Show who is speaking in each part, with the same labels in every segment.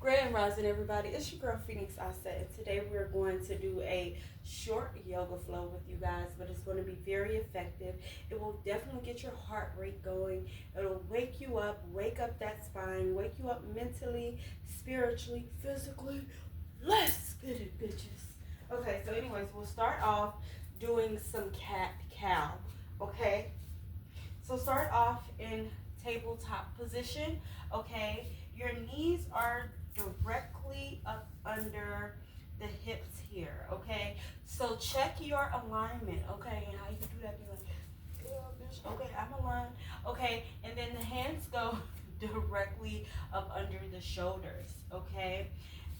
Speaker 1: Grand Rising, everybody. It's your girl Phoenix Asset, and today we're going to do a short yoga flow with you guys, but it's going to be very effective. It will definitely get your heart rate going. It'll wake you up, wake up that spine, wake you up mentally, spiritually, physically. Let's get it, bitches. Okay, so anyways, we'll start off doing some cat-cow, okay? So start off in tabletop position, okay? Your knees are directly up under the hips here, okay? So check your alignment, okay? And how you do that, you're like, yeah, bitch, okay, I'm aligned, okay? And then the hands go directly up under the shoulders, okay?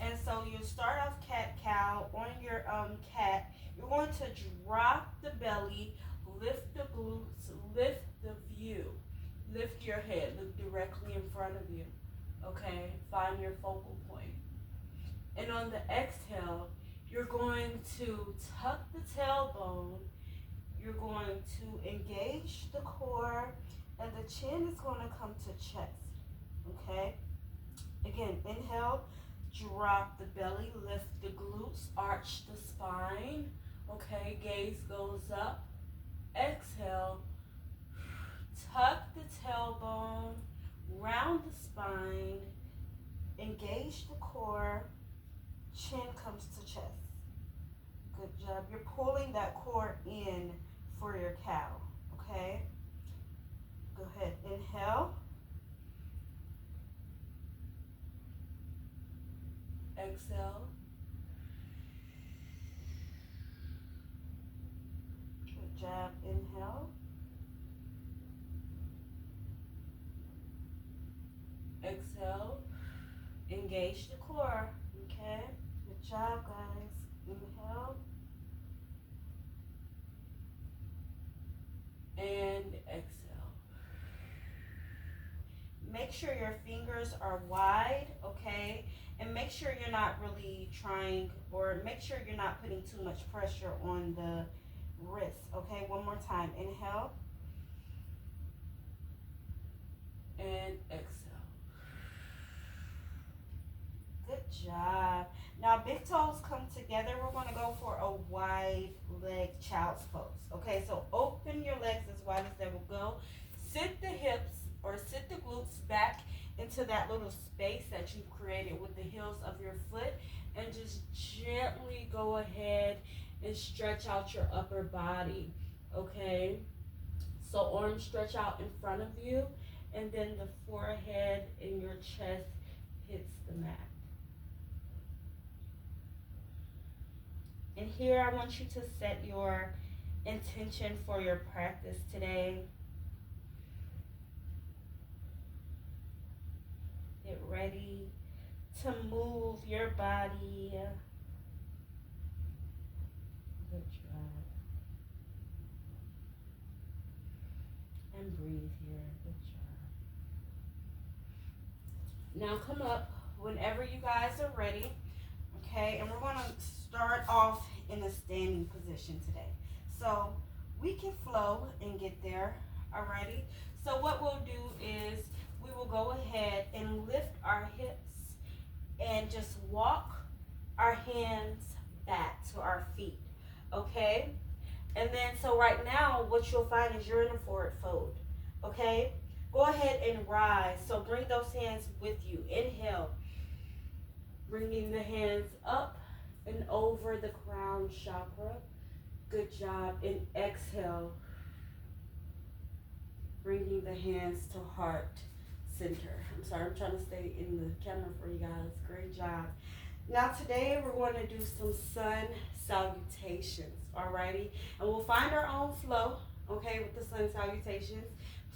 Speaker 1: And so you start off cat-cow on your cat. You're going to drop the belly, lift the glutes, lift the view, lift your head, look directly in front of you. Okay, find your focal point. And on the exhale, you're going to tuck the tailbone. You're going to engage the core, and the chin is going to come to chest. Okay? Again, inhale, drop the belly, lift the glutes, arch the spine. Okay, gaze goes up. Exhale, tuck the tailbone, round the spine, engage the core, chin comes to chest. Good job. You're pulling that core in for your cow, okay? Go ahead, inhale. Exhale. Good job, inhale. Exhale, engage the core, okay? Good job, guys. Inhale. And exhale. Make sure your fingers are wide, okay? And make sure you're not really trying, or make sure you're not putting too much pressure on the wrist, okay? One more time. Inhale. And exhale. Good job. Now big toes come together. We're going to go for a wide leg child's pose. Okay, so open your legs as wide as they will go. Sit the hips or sit the glutes back into that little space that you've created with the heels of your foot, and just gently go ahead and stretch out your upper body. Okay, so arms stretch out in front of you, and then the forehead and your chest hits the mat. And here I want you to set your intention for your practice today. Get ready to move your body. Good job. And breathe here. Good job. Now come up whenever you guys are ready. Okay, and we're going to start off in a standing position today. So we can flow and get there, alrighty? So what we'll do is we will go ahead and lift our hips and just walk our hands back to our feet, okay? And then, so right now, what you'll find is you're in a forward fold, okay? Go ahead and rise. So bring those hands with you. Inhale. Bringing the hands up and over the crown chakra. Good job. And exhale. Bringing the hands to heart center. I'm sorry, I'm trying to stay in the camera for you guys. Great job. Now today we're going to do some sun salutations, alrighty? And we'll find our own flow, okay, with the sun salutations.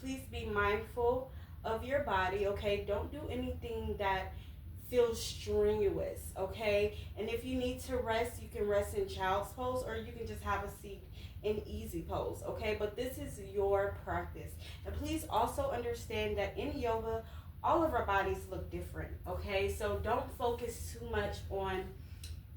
Speaker 1: Please be mindful of your body, okay? Don't do anything that feels strenuous, okay? And if you need to rest, you can rest in child's pose, or you can just have a seat in easy pose, okay? But this is your practice. And please also understand that in yoga, all of our bodies look different, okay? So don't focus too much on,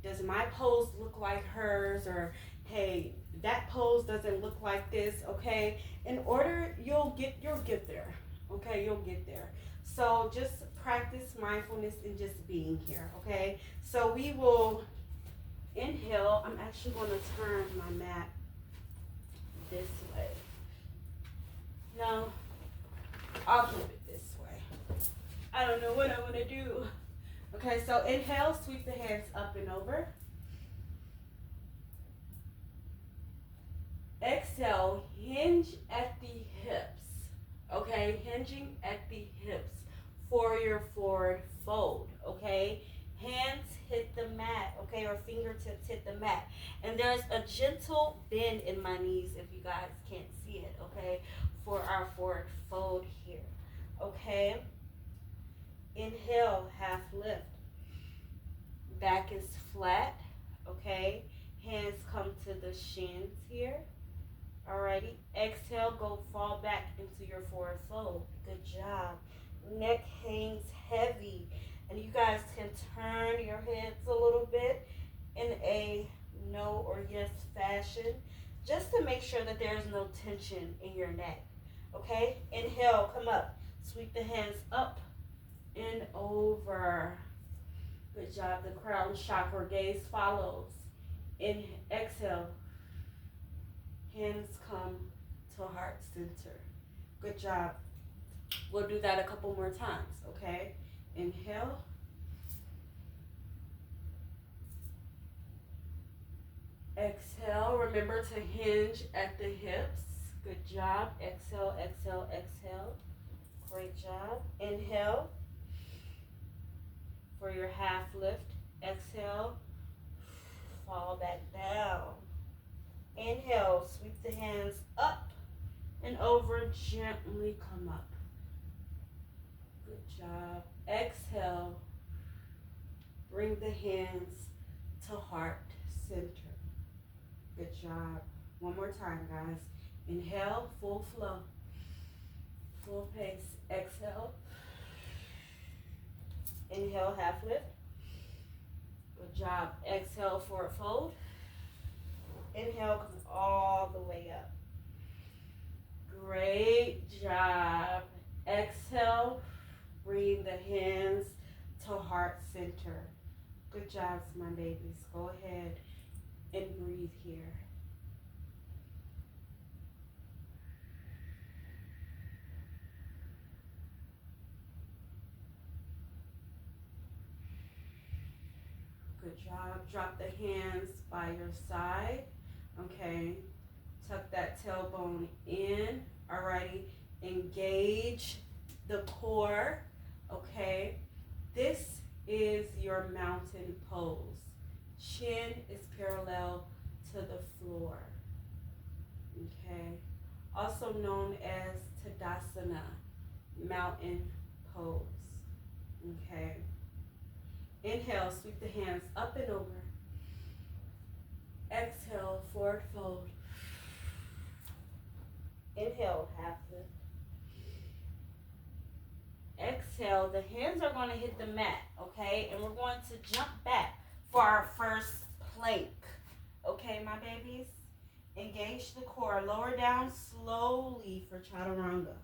Speaker 1: does my pose look like hers, or hey, that pose doesn't look like this, okay? In order, you'll get there, okay? You'll get there. So just practice mindfulness and just being here, okay? So we will inhale. I'm actually going to turn my mat this way. No, I'll keep it this way. I don't know what I want to do. Okay, so inhale, sweep the hands up and over. Exhale, hinge at the hips. Okay, hinging at the hips for your forward fold. Okay, hands hit the mat. Okay, or fingertips hit the mat. And there's a gentle bend in my knees if you guys can't see it. Okay, for our forward fold here. Okay, inhale, half lift. Back is flat. Okay, hands come to the shins here. Alrighty, exhale, go fall back into your forward fold. Good job. Neck hangs heavy, and you guys can turn your heads a little bit in a no or yes fashion, just to make sure that there's no tension in your neck. Okay, inhale, come up, sweep the hands up and over. Good job. The crown chakra gaze follows. Exhale. Hands come to heart center. Good job. We'll do that a couple more times, okay? Inhale. Exhale. Remember to hinge at the hips. Good job. Exhale, exhale, exhale. Great job. Inhale for your half lift. Exhale. Fall back down. Inhale, sweep the hands up and over, gently come up. Good job. Exhale, bring the hands to heart center. Good job. One more time, guys. Inhale, full flow, full pace. Exhale. Inhale, half lift. Good job. Exhale, forward fold. Inhale, come all the way up. Great job. Exhale, bring the hands to heart center. Good job, my babies. Go ahead and breathe here. Good job. Drop the hands by your side. Okay. Tuck that tailbone in. Alrighty. Engage the core. Okay. This is your mountain pose. Chin is parallel to the floor. Okay. Also known as Tadasana, mountain pose. Okay. Inhale, sweep the hands up and over. Exhale, forward fold. Inhale, half lift. Exhale, the hands are going to hit the mat, okay? And we're going to jump back for our first plank. Okay, my babies? Engage the core. Lower down slowly for chaturanga.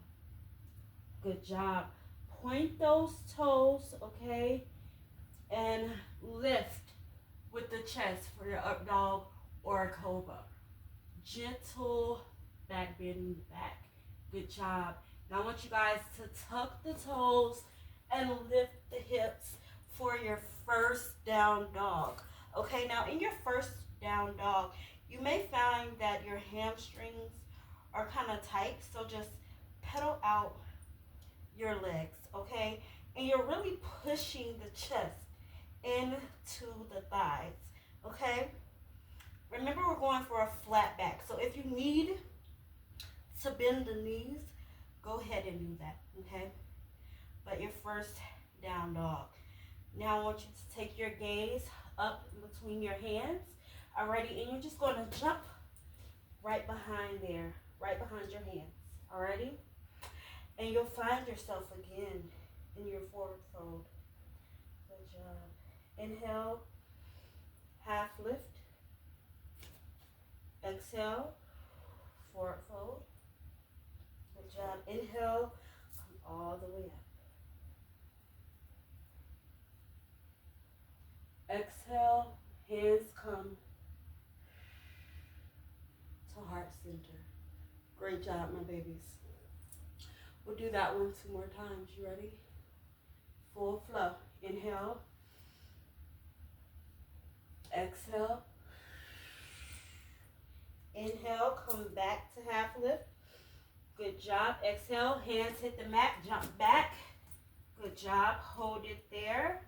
Speaker 1: Good job. Point those toes, okay? And lift with the chest for your up dog or a cobra. Gentle back bend back. Good job. Now I want you guys to tuck the toes and lift the hips for your first down dog. Okay, now in your first down dog, you may find that your hamstrings are kind of tight, so just pedal out your legs, okay? And you're really pushing the chest into the thighs, okay? Remember, we're going for a flat back, so if you need to bend the knees, go ahead and do that, okay? But your first down dog. Now I want you to take your gaze up between your hands, alrighty? And you're just going to jump right behind there, right behind your hands, alrighty? And you'll find yourself again in your forward fold. Good job. Inhale, half lift. Exhale, forward fold. Good job. Inhale, come all the way up. Exhale, hands come to heart center. Great job, my babies. We'll do that one 2 more times. You ready? Full flow. Inhale. Exhale. Inhale, come back to half lift. Good job. Exhale, hands hit the mat, jump back. Good job. Hold it there.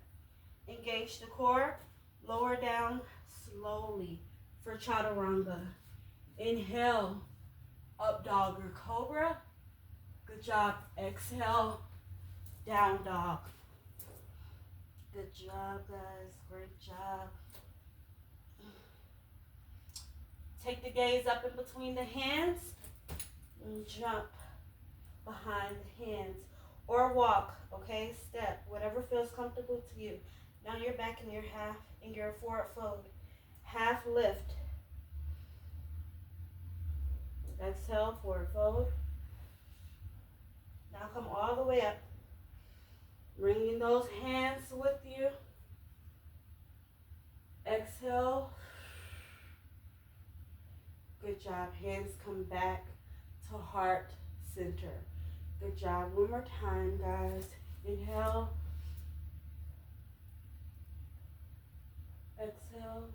Speaker 1: Engage the core. Lower down slowly for chaturanga. Inhale, up dog or cobra. Good job. Exhale, down dog. Good job, guys. Great job. Take the gaze up in between the hands and jump behind the hands. Or walk, okay? Step, whatever feels comfortable to you. Now you're back in your half, in your forward fold. Half lift. Exhale, forward fold. Now come all the way up. Bringing those hands with you. Exhale. Good job. Hands come back to heart center. Good job. One more time, guys. Inhale. Exhale.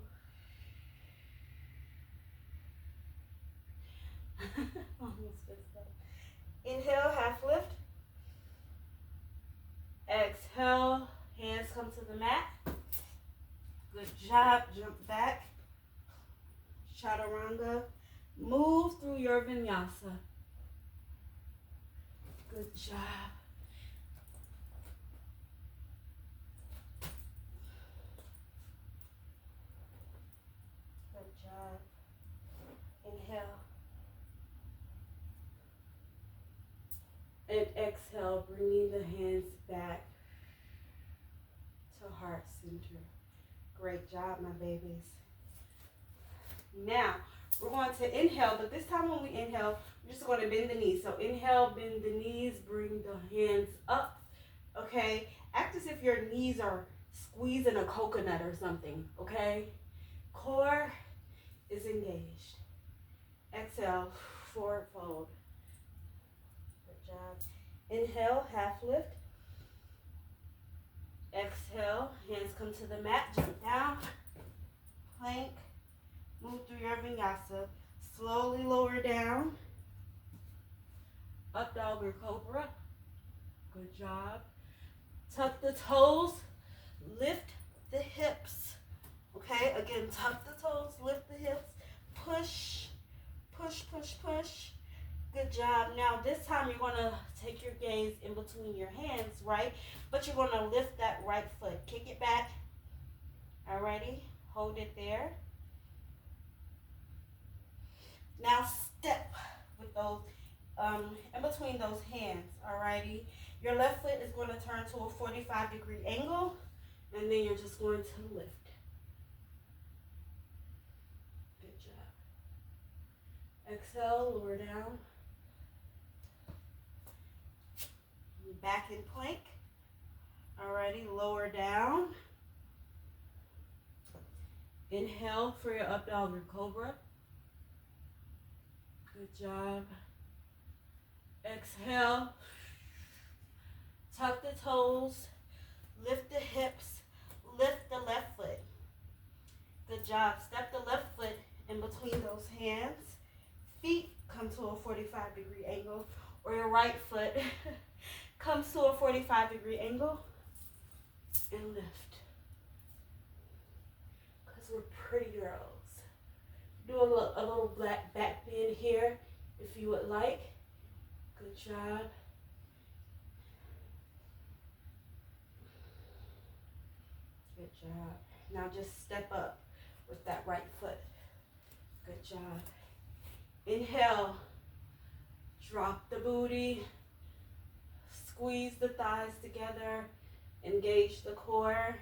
Speaker 1: Almost good stuff. Inhale, half lift. Exhale, hands come to the mat. Good job. Jump back. Chaturanga. Move through your vinyasa. Good job. Good job. Inhale. And exhale, bringing the hands back to heart center. Great job, my babies. Now, we're going to inhale, but this time when we inhale, we're just going to bend the knees. So inhale, bend the knees, bring the hands up, okay? Act as if your knees are squeezing a coconut or something, okay? Core is engaged. Exhale, forward fold. Good job. Inhale, half lift. Exhale, hands come to the mat, jump down, plank. Move through your vinyasa. Slowly lower down. Up dog or cobra. Good job. Tuck the toes. Lift the hips. Okay, again, tuck the toes, lift the hips. Push, push, push, push. Good job. Now this time you're going to take your gaze in between your hands, right? But you're going to lift that right foot. Kick it back. Alrighty. Hold it there. Now step with those, in between those hands, alrighty? Your left foot is going to turn to a 45-degree angle, and then you're just going to lift. Good job. Exhale, lower down. Back in plank. Alrighty, lower down. Inhale for your up dog or cobra. Good job. Exhale. Tuck the toes. Lift the hips. Lift the left foot. Good job. Step the left foot in between those hands. Feet come to a 45-degree angle. Or your right foot comes to a 45-degree angle. And lift. Because we're pretty girls. Do a little black back bend here if you would like. Good job. Good job. Now just step up with that right foot. Good job. Inhale. Drop the booty. Squeeze the thighs together. Engage the core.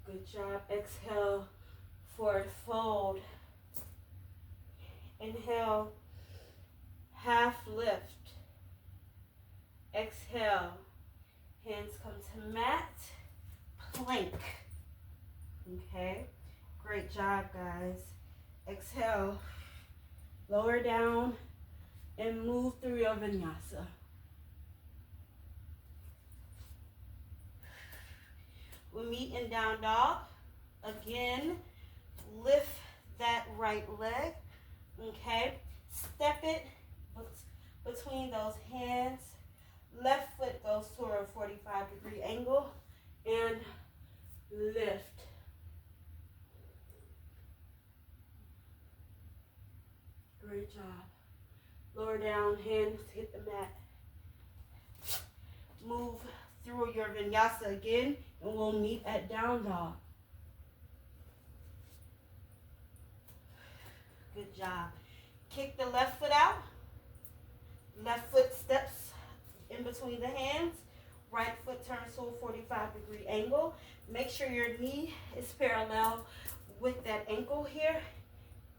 Speaker 1: Good job. Exhale. Forward fold. Inhale, half lift. Exhale, hands come to mat, plank. Okay, great job, guys. Exhale, lower down and move through your vinyasa. We meet in down dog. Again, lift that right leg. Okay, step it between those hands. Left foot goes toward a 45-degree angle and lift. Great job. Lower down, hands hit the mat. Move through your vinyasa again, and we'll meet at down dog. Good job. Kick the left foot out. Left foot steps in between the hands. Right foot turns to a 45-degree angle. Make sure your knee is parallel with that ankle here.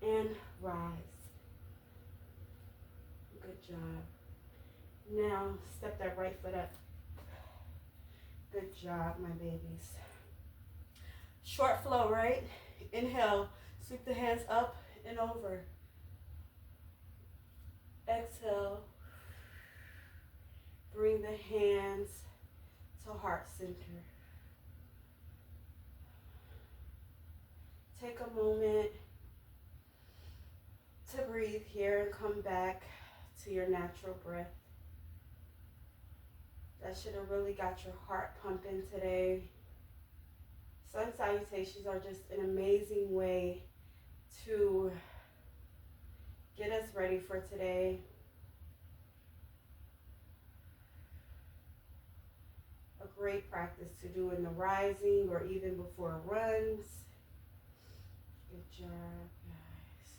Speaker 1: And rise. Good job. Now step that right foot up. Good job, my babies. Short flow, right? Inhale. Sweep the hands up and over. Exhale. Bring the hands to heart center. Take a moment to breathe here and come back to your natural breath. That should have really got your heart pumping today. Sun salutations are just an amazing way to get us ready for today. A great practice to do in the rising or even before runs. Good job, guys.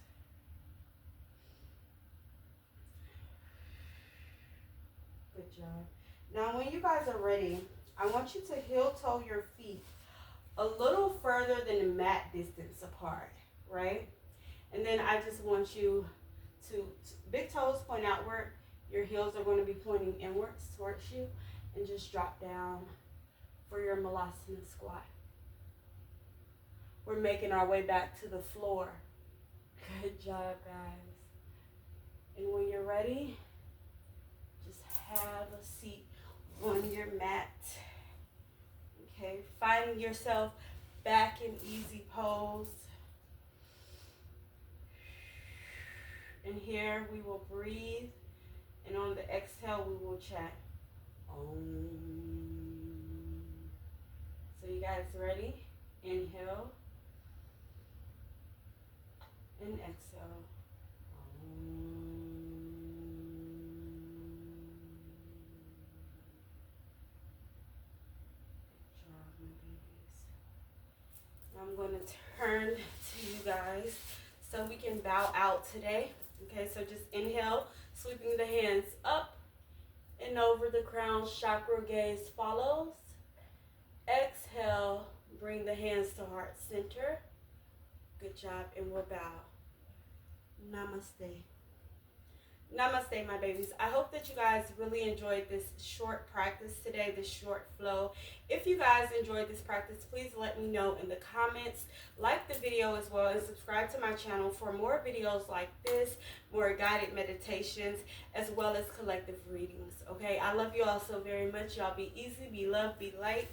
Speaker 1: Good job. Now, when you guys are ready, I want you to heel toe your feet a little further than the mat distance apart, right? And then I just want you to big toes point outward. Your heels are going to be pointing inwards towards you, and just drop down for your Malasana squat. We're making our way back to the floor. Good job, guys. And when you're ready, just have a seat on your mat. Okay, finding yourself back in easy pose. And here we will breathe, and on the exhale we will chant Om. So you guys ready? Inhale and exhale. Om. Good job, my babies. Now I'm going to turn to you guys so we can bow out today. Okay, so just inhale, sweeping the hands up and over the crown chakra, gaze follows. Exhale, bring the hands to heart center. Good job, and we'll bow. Namaste. Namaste, my babies. I hope that you guys really enjoyed this short practice today, this short flow. If you guys enjoyed this practice, please let me know in the comments. Like the video as well, and subscribe to my channel for more videos like this, more guided meditations, as well as collective readings. Okay, I love you all so very much. Y'all be easy, be loved, be light.